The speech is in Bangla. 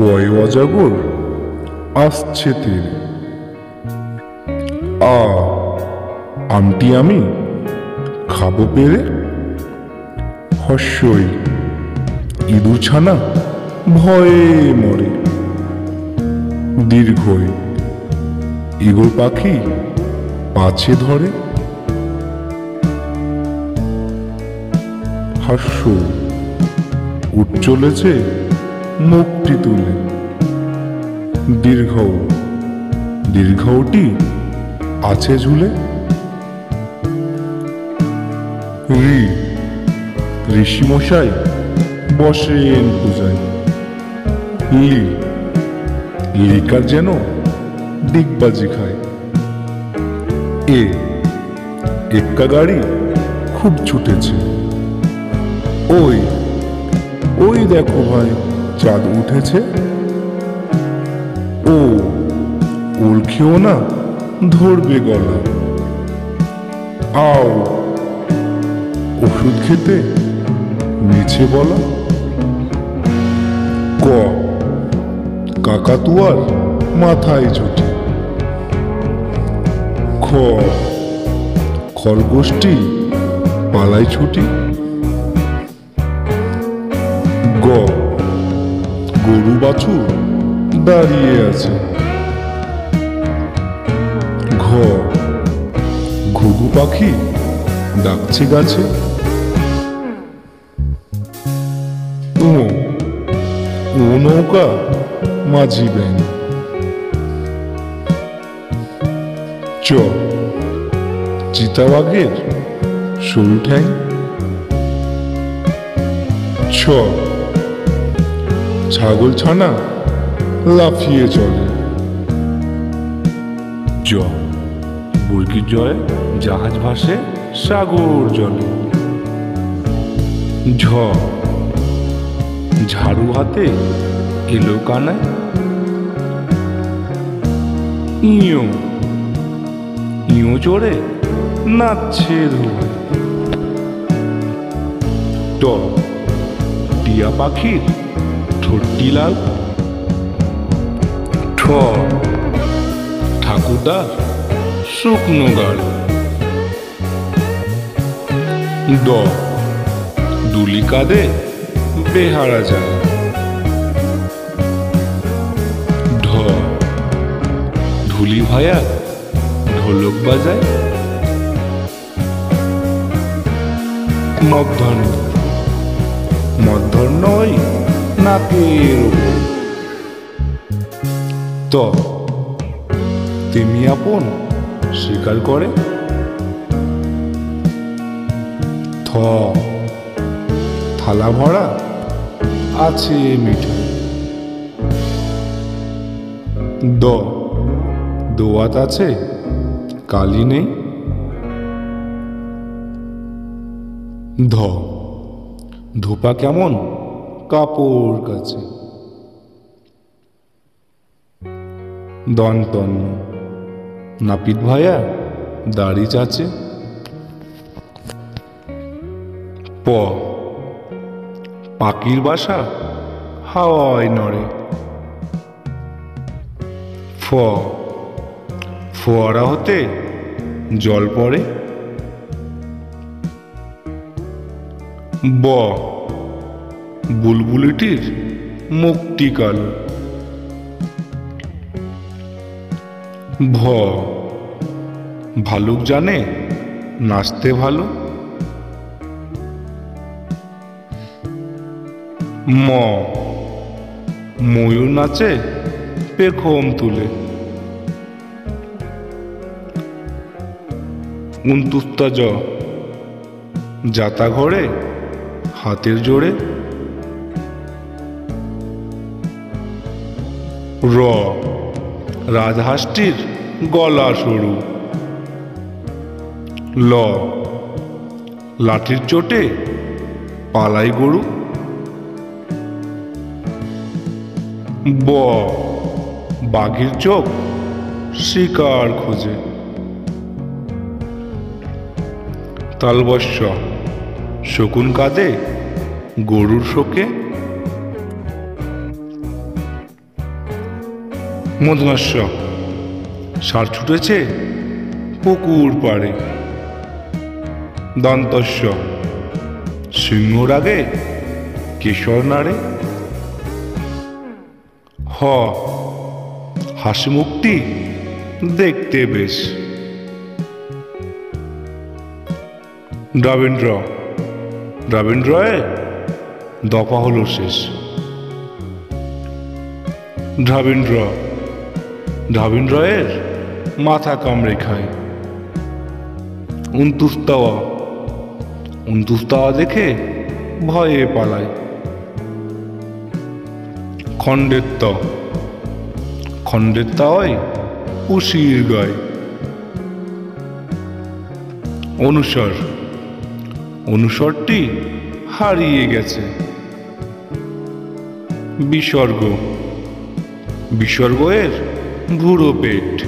ওই অজাগর আসছে তীরে। আমটি আমি খাবো পেরে। হস্যই ইঁদুর ছানা ভয়ে মরে। দীর্ঘই ঈগল পাখি পাছে ধরে। হাস্য উঠ চলেছে মুখটি তুলে। দীর্ঘটি আছে ঝুলে। ঋষিমশাই বসেন পূজায়। লিকার যেন ডিগবাজি খায়। এক্কা গাড়ি খুব ছুটেছে। ওই দেখো ভাই, চাঁদ উঠেছে। ওল খেও না, ধরবে গলা। আও ওষুধ খেতে মিছে বলা। কাকাতুয়ার মাথায় ঝুঁটি। খরগোশটি পালাই ছুটি। গরু বাছুর দাঁড়িয়ে আছে। ঘুঘু পাখি ডাকছে গাছে। ও নৌকা মাঝি ব্যাং। চিতাবাঘের সরু ঠ্যাং। ছাগল ছানা লাফিয়ে চলে। বর্গির জয় জাহাজ ভাসে সাগর জলে। ঝাড়ু হাতে এলো কানায়। ইঁয়ো চড়ে নাচছে ধোয়ায়। টিয়া পাখির ঠোঁটটি লাল। ঠাকুরদার শুকনো গাল। দুলি কাঁদে বেহারা যায়। ধুলি ভায়া ঢোলক বাজায়। মধ্যাহ্ন ওই নাকের ওপর। তেমি আপন স্বীকার করে। থালা ভরা আছে মিঠাই। দোয়াত আছে কালি নেই। ধোপা কেমন কাপড় কাছে। দন্তন্য নাপিত ভায়া দাড়ি চাচে। পাখির বাসা হাওয়ায় নড়ে। ফোয়ারা হতে জল পড়ে। বুলবুলিটির মুখটি কালো। ভালুক জানে নাচতে ভালো। ময়ূর নাচে পেখম তুলে। উনতুস্তা যাতা ঘরে হাতের জোরে। রাজহাঁসটির গলা সরু। লাঠির চোটে পালাই গরু। বাঘের চোখ শিকার খোঁজে। তালবস্য শকুন কাঁদে গরুর শোকে। মধুমাস্য ষাঁড় ছুটেছে পুকুর পাড়ে। দন্তস্য সিংহর আগে কেশর নাড়ে। হ হাসি মুখটি দেখতে বেশ। দ্রাবিন্দ্র দ্রাবিন্দ্রয়ে দফা হলো শেষ। দ্রাবিন্দ্র দ্রাবিন্দ্রয়ের মাথা কামড়ে খায়। উনতুস্তাওয়া দেখে ভয়ে পালায়। খণ্ডের উশির গায়। অনুসরটি হারিয়ে গেছে। বিসর্গ এর ভুরো পেট।